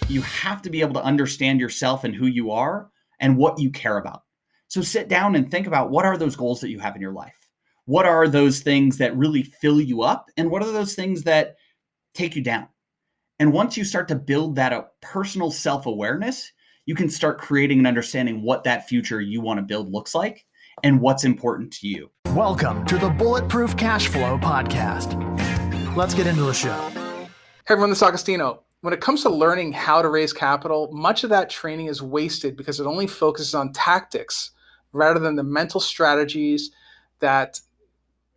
you have to be able to understand yourself and who you are and what you care about. So sit down and think about, what are those goals that you have in your life? What are those things that really fill you up? And what are those things that take you down? And once you start to build that personal self-awareness, you can start creating and understanding what that future you want to build looks like and what's important to you. Welcome to the Bulletproof Cashflow podcast. Let's get into the show. Hey everyone, this is Agostino. When it comes to learning how to raise capital, much of that training is wasted because it only focuses on tactics rather than the mental strategies that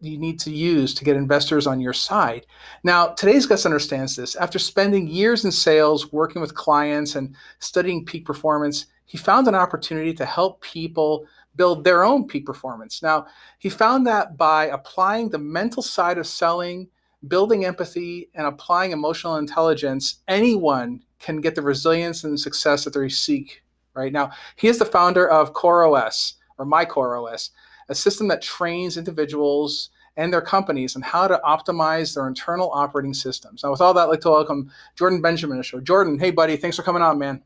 you need to use to get investors on your side. Now, today's guest understands this. After spending years in sales, working with clients, and studying peak performance, he found an opportunity to help people build their own peak performance. Now, he found that by applying the mental side of selling, building empathy, and applying emotional intelligence, anyone can get the resilience and success that they seek. Right now, he is the founder of CoreOS, or MyCoreOS, a system that trains individuals and their companies on how to optimize their internal operating systems. Now, with all that, I'd like to welcome Jordan Benjamin to the show. Jordan, hey buddy, thanks for coming on, man.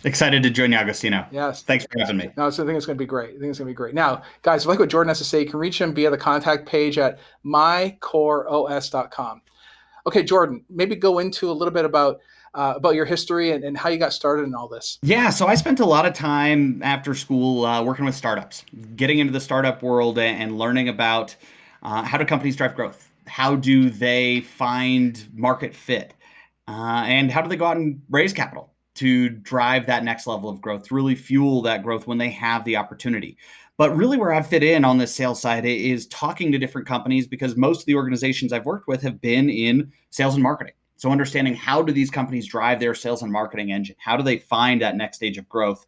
Excited to join you, Agostino. Yes. Thanks for having me. No, I think it's going to be great. Now, guys, if you like what Jordan has to say, you can reach him via the contact page at mycoreos.com. Okay, Jordan, maybe go into a little bit about your history and how you got started in all this. Yeah, so I spent a lot of time after school working with startups, getting into the startup world and learning about how do companies drive growth? How do they find market fit? And how do they go out and raise capital to drive that next level of growth, to really fuel that growth when they have the opportunity? But really where I fit in on the sales side is talking to different companies, because most of the organizations I've worked with have been in sales and marketing. So understanding, how do these companies drive their sales and marketing engine? How do they find that next stage of growth?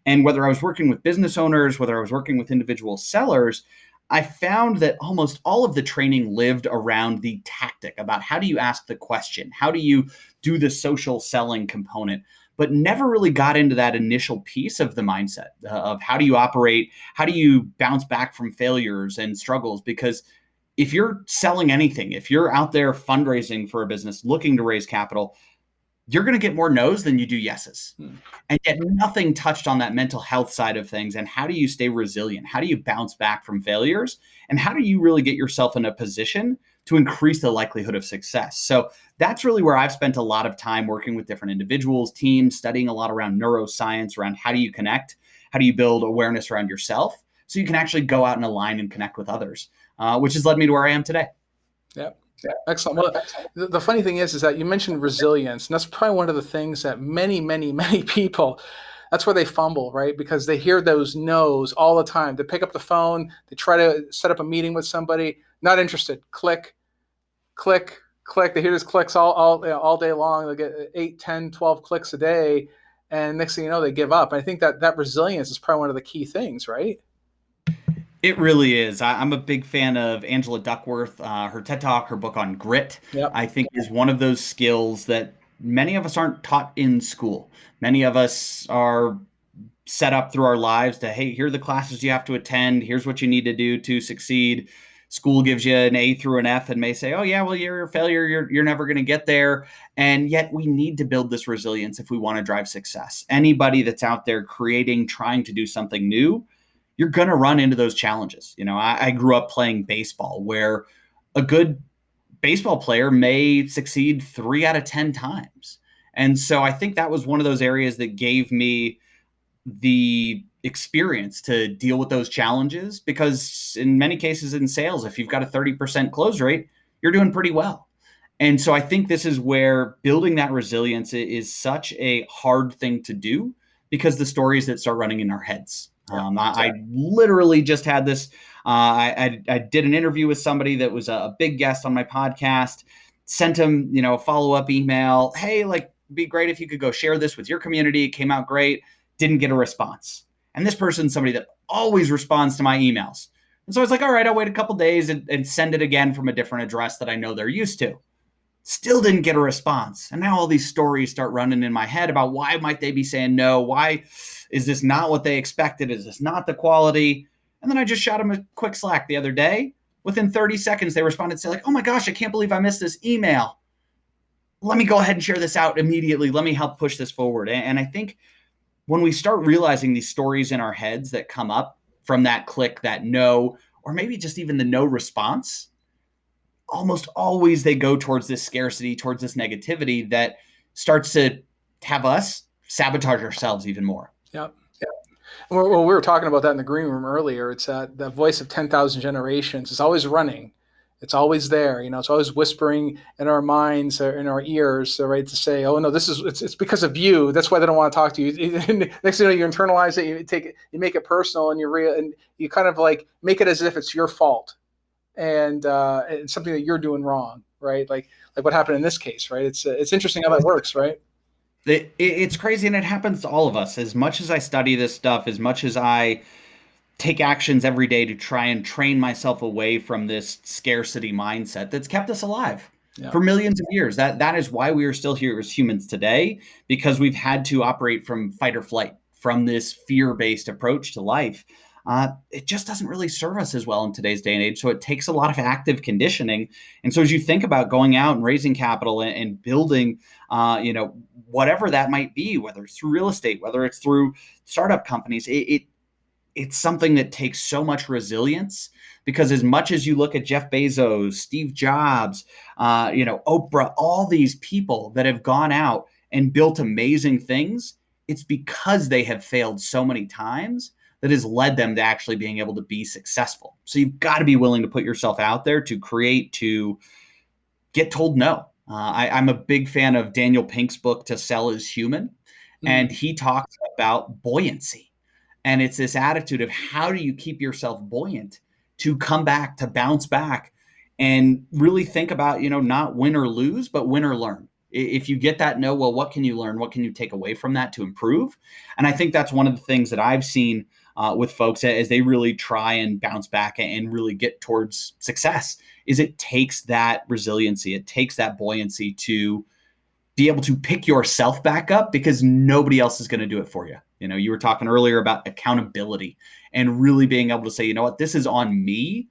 And whether I was working with business owners, whether I was working with individual sellers, I found that almost all of the training lived around the tactic about how do you ask the question? How do you do the social selling component? But never really got into that initial piece of the mindset of how do you operate? How do you bounce back from failures and struggles? Because if you're selling anything, if you're out there fundraising for a business, looking to raise capital, you're going to get more no's than you do yeses. And yet nothing touched on that mental health side of things. And how do you stay resilient? How do you bounce back from failures? And how do you really get yourself in a position to increase the likelihood of success? So that's really where I've spent a lot of time working with different individuals, teams, studying a lot around neuroscience, around how do you connect? How do you build awareness around yourself so you can actually go out and align and connect with others, which has led me to where I am today. Yeah. Excellent. Well, the funny thing is that you mentioned resilience, and that's probably one of the things that many people, that's where they fumble, right? Because they hear those no's all the time. They pick up the phone, they try to set up a meeting with somebody, not interested. Click. They hear these clicks all day long. They get 8, 10, 12 clicks a day, and next thing you know, they give up. And I think that resilience is probably one of the key things, right? It really is. I'm a big fan of Angela Duckworth. Her TED Talk, her book on grit, Yep. I think is one of those skills that many of us aren't taught in school. Many of us are set up through our lives to, hey, here are the classes you have to attend. Here's what you need to do to succeed. School gives you an A through an F and may say, oh yeah, well, you're a failure. You're never going to get there. And yet we need to build this resilience if we want to drive success. Anybody that's out there creating, trying to do something new, you're going to run into those challenges. You know, I grew up playing baseball, where a good baseball player may succeed 3 out of 10 times. And so I think that was one of those areas that gave me the experience to deal with those challenges, because in many cases in sales, if you've got a 30% close rate, you're doing pretty well. And so I think this is where building that resilience is such a hard thing to do, because the stories that start running in our heads. I literally just had this. I did an interview with somebody that was a big guest on my podcast, sent him, a follow-up email. Hey, it'd be great if you could go share this with your community. It came out great. Didn't get a response. And this person's somebody that always responds to my emails. And so I was like, all right, I'll wait a couple days and send it again from a different address that I know they're used to. Still didn't get a response. And now all these stories start running in my head about why might they be saying no? Why is this not what they expected? Is this not the quality? And then I just shot them a quick Slack the other day. Within 30 seconds, they responded, say oh my gosh, I can't believe I missed this email. let me go ahead and share this out immediately. Let me help push this forward. And I think when we start realizing these stories in our heads that come up from that click, that no, or maybe just even the no response, almost always they go towards this scarcity, towards this negativity that starts to have us sabotage ourselves even more. Yep. Well, we were talking about that in the green room earlier. It's the voice of 10,000 generations is always running. It's always there. It's always whispering in our minds or in our ears, right? To say, oh no, it's because of you. That's why they don't want to talk to you. Next thing you know, you internalize it, you make it personal, and you kind of like make it as if it's your fault, and it's something that you're doing wrong, right? Like what happened in this case, right? It's interesting how that works, right? It's crazy, and it happens to all of us. As much as I study this stuff, as much as I take actions every day to try and train myself away from this scarcity mindset that's kept us alive for millions of years. That is why we are still here as humans today, because we've had to operate from fight or flight, from this fear-based approach to life. It just doesn't really serve us as well in today's day and age. So it takes a lot of active conditioning. And so as you think about going out and raising capital and building, whatever that might be, whether it's through real estate, whether it's through startup companies, it's something that takes so much resilience, because as much as you look at Jeff Bezos, Steve Jobs, Oprah, all these people that have gone out and built amazing things, it's because they have failed so many times that has led them to actually being able to be successful. So you've got to be willing to put yourself out there, to create, to get told no. I'm a big fan of Daniel Pink's book, To Sell is Human. And he talks about buoyancy. And it's this attitude of how do you keep yourself buoyant to come back, to bounce back, and really think about, not win or lose, but win or learn. If you get that no, well, what can you learn? What can you take away from that to improve? And I think that's one of the things that I've seen with folks as they really try and bounce back and really get towards success, is it takes that resiliency. It takes that buoyancy to be able to pick yourself back up, because nobody else is going to do it for you. You were talking earlier about accountability and really being able to say, you know what, this is on me.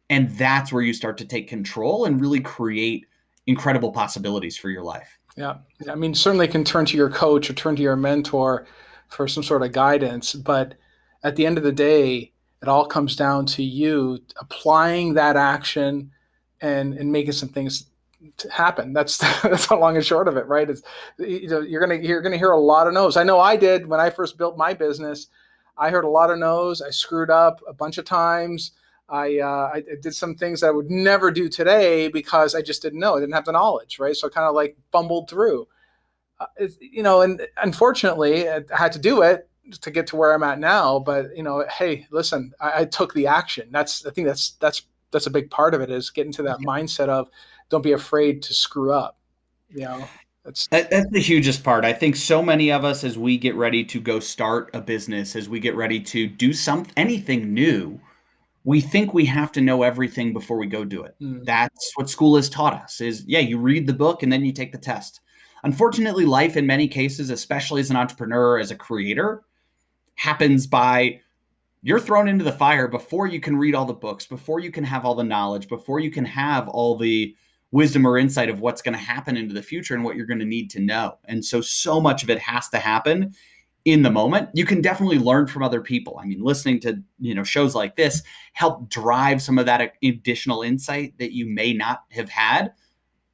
And that's where you start to take control and really create incredible possibilities for your life. Yeah. I mean, certainly can turn to your coach or turn to your mentor for some sort of guidance. But at the end of the day, it all comes down to you applying that action and making some things to happen. That's the long and short of it, right? It's, you're gonna hear a lot of no's. I know I did when I first built my business. I heard a lot of no's. I screwed up a bunch of times. I did some things that I would never do today because I just didn't know. I didn't have the knowledge, right? So I kind of like bumbled through. And unfortunately, I had to do it to get to where I'm at now. But hey, listen, I took the action. I think that's a big part of it, is getting to that mindset of don't be afraid to screw up. That's the hugest part. I think so many of us, as we get ready to go start a business, as we get ready to do anything new, we think we have to know everything before we go do it. That's what school has taught us, is you read the book and then you take the test. Unfortunately, life in many cases, especially as an entrepreneur, as a creator, happens by you're thrown into the fire before you can read all the books, before you can have all the knowledge, before you can have all the wisdom or insight of what's going to happen into the future and what you're going to need to know. And so much of it has to happen in the moment. You can definitely learn from other people. I mean, listening to, shows like this help drive some of that additional insight that you may not have had,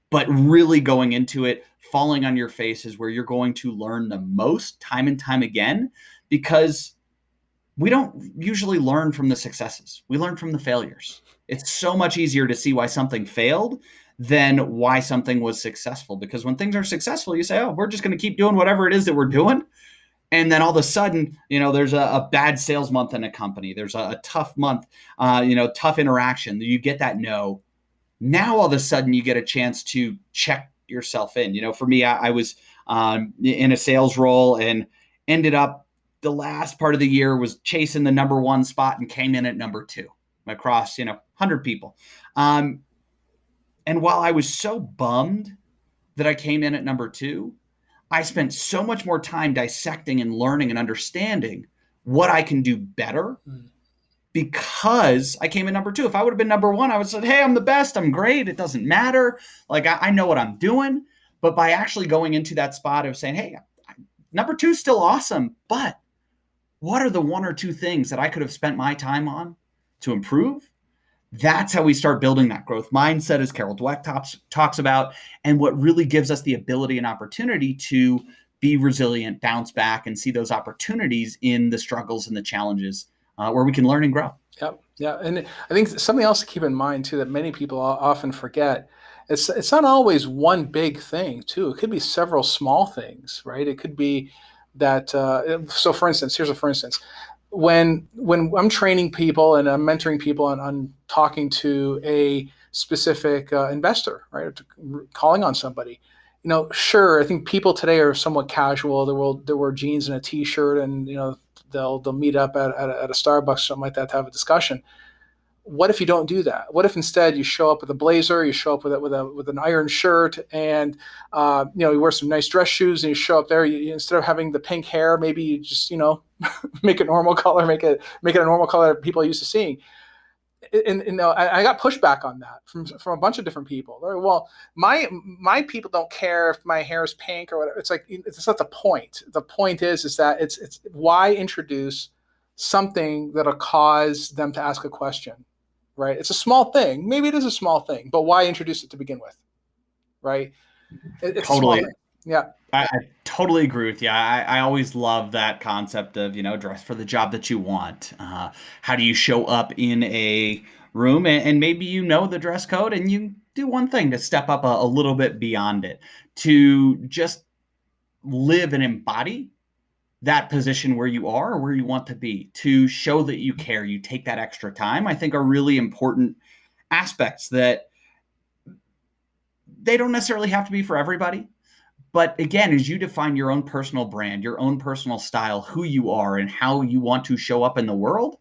but really going into it, falling on your face is where you're going to learn the most time and time again, because we don't usually learn from the successes. We learn from the failures. It's so much easier to see why something failed than why something was successful. Because when things are successful, you say, oh, we're just going to keep doing whatever it is that we're doing. And then all of a sudden, there's a bad sales month in a company. There's a tough month, tough interaction. You get that no. Now, all of a sudden, you get a chance to check yourself in. For me, I was in a sales role and ended up the last part of the year was chasing the number one spot and came in at number two across, 100 people. And while I was so bummed that I came in at number two, I spent so much more time dissecting and learning and understanding what I can do better because I came in number two. If I would have been number one, I would have said, hey, I'm the best. I'm great. It doesn't matter. Like, I know what I'm doing. But by actually going into that spot of saying, hey, number 2 is still awesome, but what are the 1 or 2 things that I could have spent my time on to improve? That's how we start building that growth mindset, as Carol Dweck talks about, and what really gives us the ability and opportunity to be resilient, bounce back, and see those opportunities in the struggles and the challenges where we can learn and grow. Yep. Yeah. And I think something else to keep in mind too, that many people often forget, it's not always one big thing too. It could be several small things, right? It could be that, so for instance, for instance, when I'm training people and I'm mentoring people and I'm talking to a specific investor, right? Calling on somebody, sure. I think people today are somewhat casual. They wear jeans and a t-shirt, and they'll meet up at a Starbucks or something like that to have a discussion. What if you don't do that? What if instead you show up with a blazer, you show up with an iron shirt, and you wear some nice dress shoes, and you show up there. Instead of having the pink hair, maybe you just make it normal color, make it a normal color that people are used to seeing. And I got pushback on that from a bunch of different people. Well, my people don't care if my hair is pink or whatever. It's like, it's not the point. The point is that it's why introduce something that'll cause them to ask a question, right? It's a small thing. Maybe it is a small thing, but why introduce it to begin with, right? It's totally. Yeah. I totally agree with you. I always love that concept of, dress for the job that you want. How do you show up in a room and maybe the dress code and you do one thing to step up a little bit beyond it, to just live and embody that position where you are or where you want to be, to show that you care, you take that extra time, I think are really important aspects that they don't necessarily have to be for everybody. But again, as you define your own personal brand, your own personal style, who you are and how you want to show up in the world,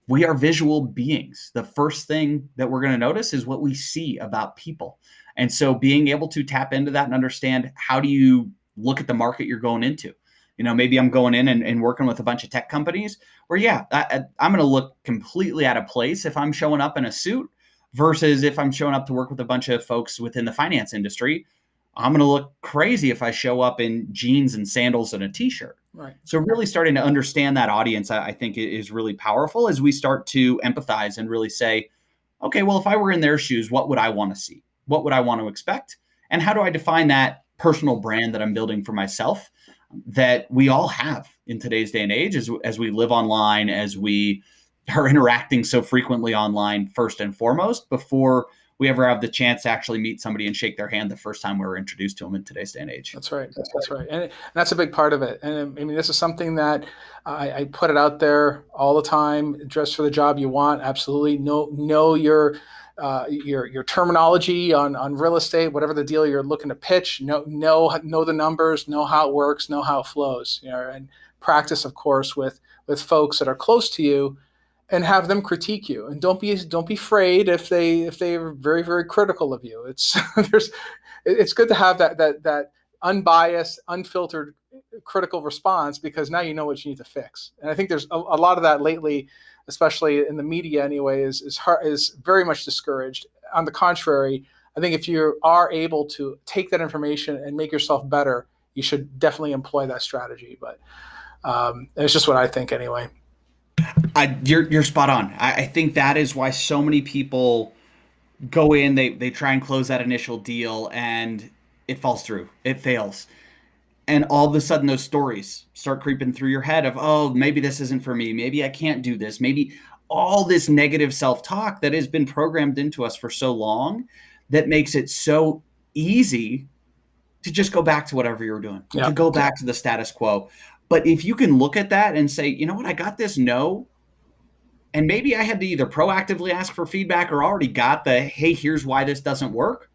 we are visual beings. The first thing that we're going to notice is what we see about people. And so being able to tap into that and understand, how do you look at the market you're going into? Maybe I'm going in and working with a bunch of tech companies where, I'm going to look completely out of place if I'm showing up in a suit versus if I'm showing up to work with a bunch of folks within the finance industry. I'm going to look crazy if I show up in jeans and sandals and a t-shirt. Right. So really starting to understand that audience, I think is really powerful as we start to empathize and really say, okay, well, if I were in their shoes, what would I want to see? What would I want to expect? And how do I define that personal brand that I'm building for myself that we all have in today's day and age as we live online, as we are interacting so frequently online, first and foremost, before we ever have the chance to actually meet somebody and shake their hand the first time we were introduced to them in today's day and age. That's right. That's right. And that's a big part of it. And I mean, this is something that I put it out there all the time. Dress for the job you want. Absolutely. Know your terminology on real estate, whatever the deal you're looking to pitch. Know the numbers, know how it works, know how it flows. And practice, of course, with folks that are close to you, and have them critique you. And don't be afraid if they're very, very critical of you. It's good to have that unbiased, unfiltered critical response, because now you know what you need to fix. And I think there's a lot of that lately, especially in the media anyway, is very much discouraged. On the contrary, I think if you are able to take that information and make yourself better, you should definitely employ that strategy. But it's just what I think anyway. You're spot on. I think that is why so many people go in, they try and close that initial deal and it falls through, it fails. And all of a sudden those stories start creeping through your head of, oh, maybe this isn't for me. Maybe I can't do this. Maybe all this negative self-talk that has been programmed into us for so long that makes it so easy to just go back to whatever you're doing, to go back to the status quo. But if you can look at that and say, you know what, I got this no, and maybe I had to either proactively ask for feedback or already got the, hey, here's why this doesn't work.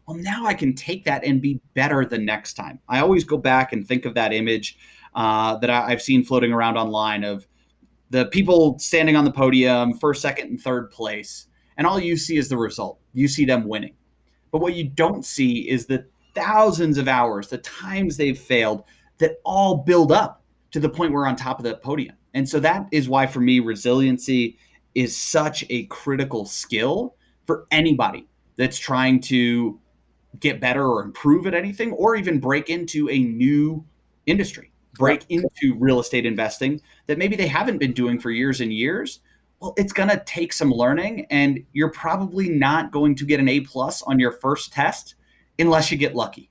Well, now I can take that and be better the next time. I always go back and think of that image that I've seen floating around online of the people standing on the podium, first, second, and third place. And all you see is the result. You see them winning. But what you don't see is the thousands of hours, the times they've failed that all build up to the point where we're on top of the podium. And so that is why, for me, resiliency is such a critical skill for anybody that's trying to get better or improve at anything, or even break into a new industry, break into real estate investing that maybe they haven't been doing for years and years. Well, it's going to take some learning, and you're probably not going to get an A+ on your first test unless you get lucky.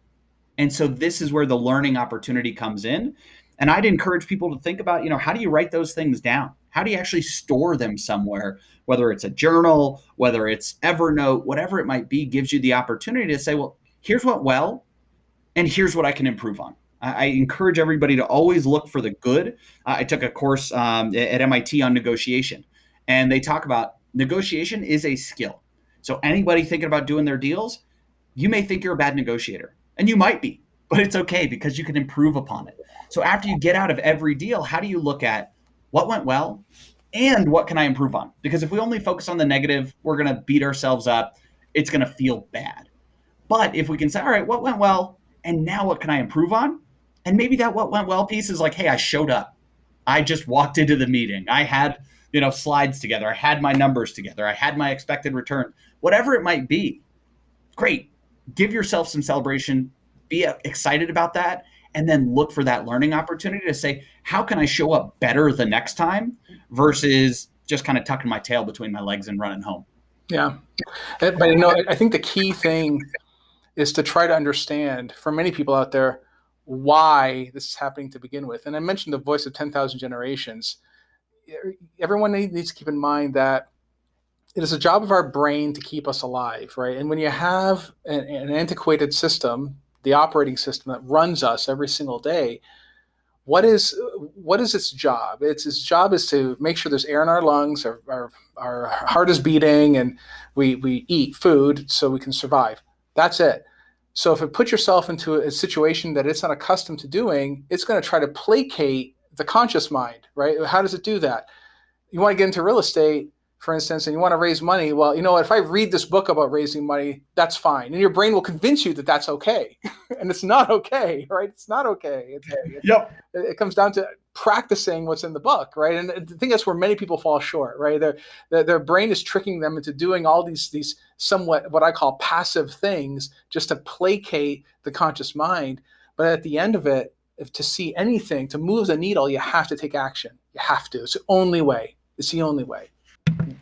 And so this is where the learning opportunity comes in. And I'd encourage people to think about, how do you write those things down? How do you actually store them somewhere? Whether it's a journal, whether it's Evernote, whatever it might be, gives you the opportunity to say, well, here's what well, and here's what I can improve on. I encourage everybody to always look for the good. I took a course at MIT on negotiation, and they talk about negotiation is a skill. So anybody thinking about doing their deals, you may think you're a bad negotiator, and you might be, but it's okay because you can improve upon it. So after you get out of every deal, how do you look at what went well and what can I improve on? Because if we only focus on the negative, we're going to beat ourselves up. It's going to feel bad. But if we can say, all right, what went well? And now what can I improve on? And maybe that what went well piece is like, hey, I showed up. I just walked into the meeting. I had, slides together. I had my numbers together. I had my expected return, whatever it might be. Great. Give yourself some celebration. Be excited about that. And then look for that learning opportunity to say, how can I show up better the next time versus just kind of tucking my tail between my legs and running home? Yeah. But, I think the key thing is to try to understand, for many people out there, why this is happening to begin with. And I mentioned the voice of 10,000 generations. Everyone needs to keep in mind that it is a job of our brain to keep us alive, right? And when you have an antiquated system, the operating system that runs us every single day, what is its job? Its job is to make sure there's air in our lungs, our heart is beating, and we eat food so we can survive. That's it. So if it puts yourself into a situation that it's not accustomed to doing, it's going to try to placate the conscious mind, right? How does it do that? You want to get into real estate, for instance, and you want to raise money. Well, if I read this book about raising money, that's fine. And your brain will convince you that that's okay. And it's not okay, right? It's not okay. Yep. It comes down to practicing what's in the book, right? And I think that's where many people fall short, right? Their brain is tricking them into doing all these somewhat what I call passive things just to placate the conscious mind. But at the end of it, if to see anything, to move the needle, you have to take action. You have to. It's the only way. It's the only way.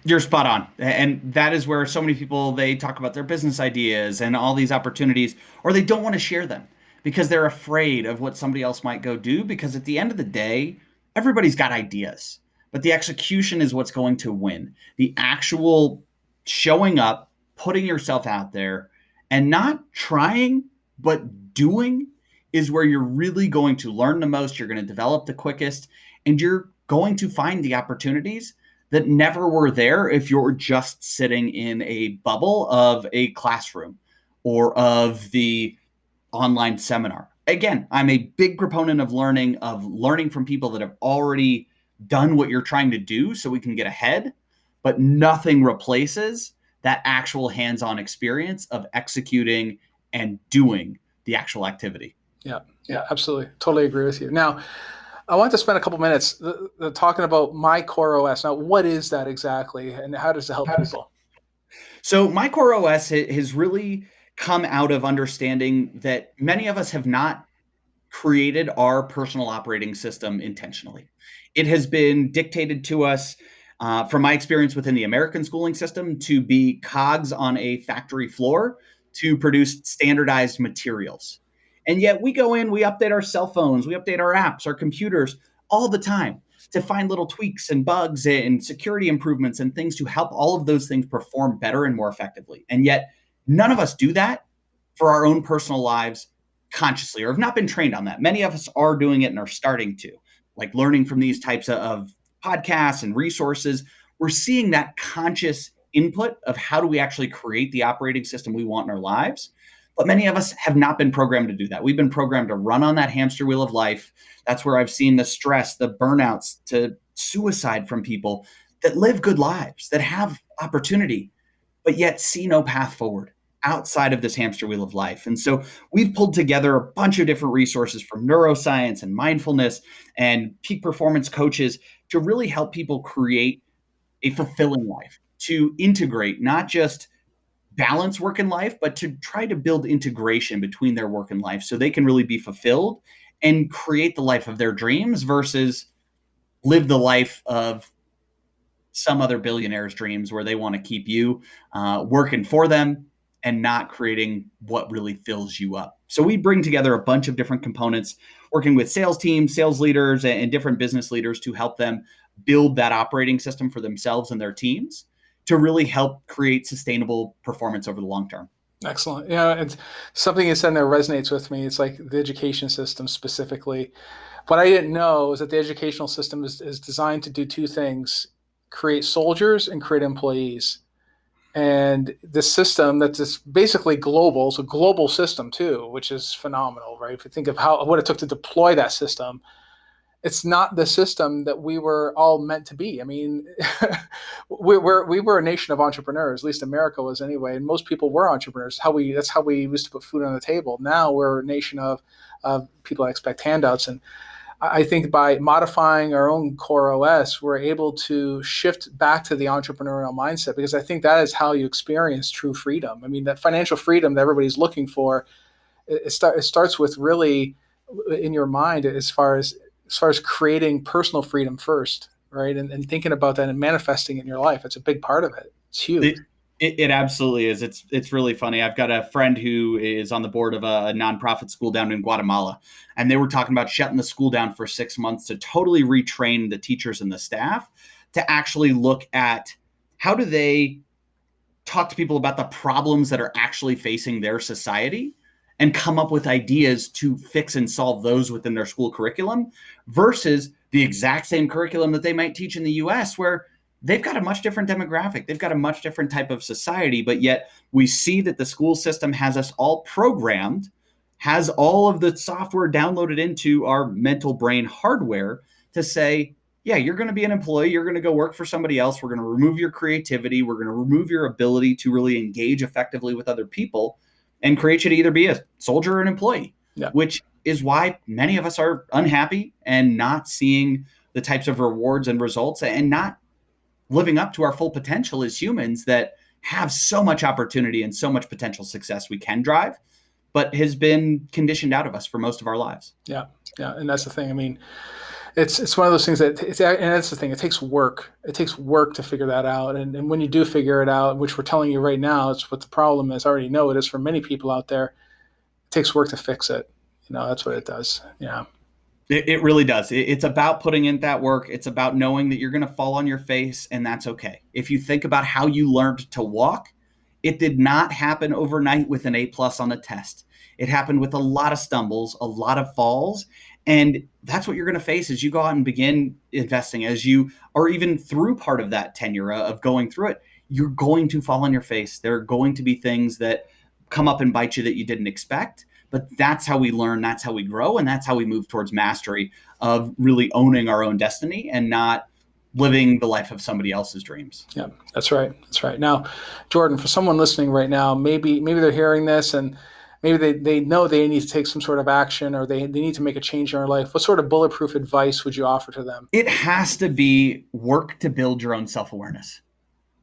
You're spot on. And that is where so many people, they talk about their business ideas and all these opportunities, or they don't want to share them because they're afraid of what somebody else might go do. Because at the end of the day, everybody's got ideas, but the execution is what's going to win. The actual showing up, putting yourself out there, and not trying, but doing is where you're really going to learn the most. You're going to develop the quickest, and you're going to find the opportunities that never were there if you're just sitting in a bubble of a classroom or of the online seminar. Again, I'm a big proponent of learning from people that have already done what you're trying to do so we can get ahead, but nothing replaces that actual hands-on experience of executing and doing the actual activity. Yeah, absolutely. Totally agree with you. Now, I want to spend a couple minutes talking about My Core OS. Now, what is that exactly, and how does it help people? So My Core OS has really come out of understanding that many of us have not created our personal operating system intentionally. It has been dictated to us, from my experience within the American schooling system, to be cogs on a factory floor to produce standardized materials. And yet we go in, we update our cell phones, we update our apps, our computers all the time to find little tweaks and bugs and security improvements and things to help all of those things perform better and more effectively. And yet none of us do that for our own personal lives consciously, or have not been trained on that. Many of us are doing it and are starting to, like learning from these types of podcasts and resources. We're seeing that conscious input of how do we actually create the operating system we want in our lives. But many of us have not been programmed to do that. We've been programmed to run on that hamster wheel of life. That's where I've seen the stress, the burnouts, to suicide from people that live good lives, that have opportunity, but yet see no path forward outside of this hamster wheel of life. And so we've pulled together a bunch of different resources from neuroscience and mindfulness and peak performance coaches to really help people create a fulfilling life, to integrate not just balance work and life, but to try to build integration between their work and life so they can really be fulfilled and create the life of their dreams versus live the life of some other billionaire's dreams where they want to keep you working for them and not creating what really fills you up. So we bring together a bunch of different components, working with sales teams, sales leaders, and different business leaders to help them build that operating system for themselves and their teams to really help create sustainable performance over the long term. Excellent. Yeah, it's something you said there resonates with me. It's like the education system specifically. What I didn't know is that the educational system is designed to do two things: create soldiers and create employees. And this system that's just basically global, it's a global system too, which is phenomenal, right? If you think of what it took to deploy that system, it's not the system that we were all meant to be. I mean, we were a nation of entrepreneurs, at least America was anyway, and most people were entrepreneurs. That's how we used to put food on the table. Now we're a nation of people that expect handouts. And I think by modifying our own core OS, we're able to shift back to the entrepreneurial mindset, because I think that is how you experience true freedom. I mean, that financial freedom that everybody's looking for, it starts with really in your mind as far as creating personal freedom first, right? And thinking about that and manifesting it in your life. It's a big part of it. It's huge. It absolutely is. It's really funny. I've got a friend who is on the board of a nonprofit school down in Guatemala, and they were talking about shutting the school down for 6 months to totally retrain the teachers and the staff to actually look at how do they talk to people about the problems that are actually facing their society and come up with ideas to fix and solve those within their school curriculum versus the exact same curriculum that they might teach in the US, where they've got a much different demographic. They've got a much different type of society, but yet we see that the school system has us all programmed, has all of the software downloaded into our mental brain hardware to say, yeah, you're going to be an employee. You're going to go work for somebody else. We're going to remove your creativity. We're going to remove your ability to really engage effectively with other people and create you to either be a soldier or an employee, which is why many of us are unhappy and not seeing the types of rewards and results and not living up to our full potential as humans that have so much opportunity and so much potential success we can drive, but has been conditioned out of us for most of our lives. Yeah. Yeah. And that's the thing. I mean, it's one of those things and that's the thing. It takes work. It takes work to figure that out. And when you do figure it out, which we're telling you right now, it's what the problem is. I already know it is for many people out there. It takes work to fix it. That's what it does. Yeah. It really does. It's about putting in that work. It's about knowing that you're going to fall on your face, and that's okay. If you think about how you learned to walk, it did not happen overnight with an A+ on a test. It happened with a lot of stumbles, a lot of falls, and that's what you're going to face as you go out and begin investing. As you are even through part of that tenure of going through it, you're going to fall on your face. There are going to be things that come up and bite you that you didn't expect. But that's how we learn, that's how we grow, and that's how we move towards mastery of really owning our own destiny and not living the life of somebody else's dreams. Yeah, that's right. That's right. Now, Jordan, for someone listening right now, maybe they're hearing this and maybe they know they need to take some sort of action or they need to make a change in their life. What sort of bulletproof advice would you offer to them? It has to be work to build your own self-awareness.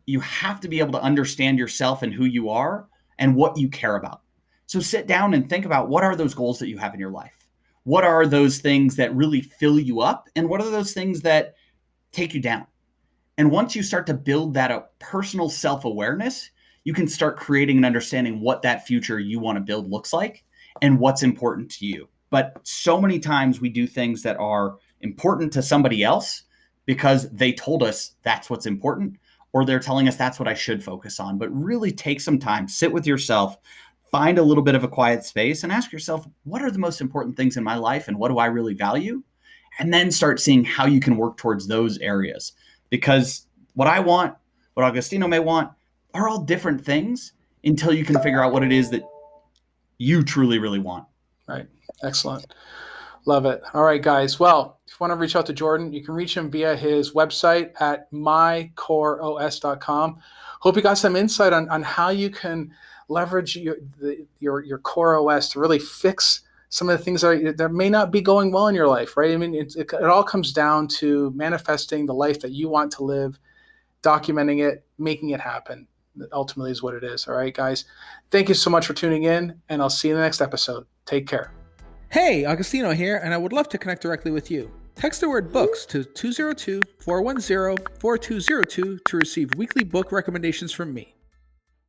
You have to be able to understand yourself and who you are and what you care about. So sit down and think about what are those goals that you have in your life? What are those things that really fill you up? And what are those things that take you down? And once you start to build that personal self-awareness, you can start creating and understanding what that future you want to build looks like and what's important to you. But so many times we do things that are important to somebody else because they told us that's what's important, or they're telling us that's what I should focus on. But really take some time, sit with yourself, find a little bit of a quiet space and ask yourself, what are the most important things in my life and what do I really value? And then start seeing how you can work towards those areas. Because what I want, what Agostino may want, are all different things until you can figure out what it is that you truly, really want. Right. Excellent. Love it. All right, guys. Well, if you want to reach out to Jordan, you can reach him via his website at mycoreos.com. Hope you got some insight on how you can leverage your core OS to really fix some of the things that may not be going well in your life, right? I mean, it all comes down to manifesting the life that you want to live, documenting it, making it happen. That ultimately is what it is. All right, guys. Thank you so much for tuning in, and I'll see you in the next episode. Take care. Hey, Agostino here, and I would love to connect directly with you. Text the word books to 202-410-4202 to receive weekly book recommendations from me.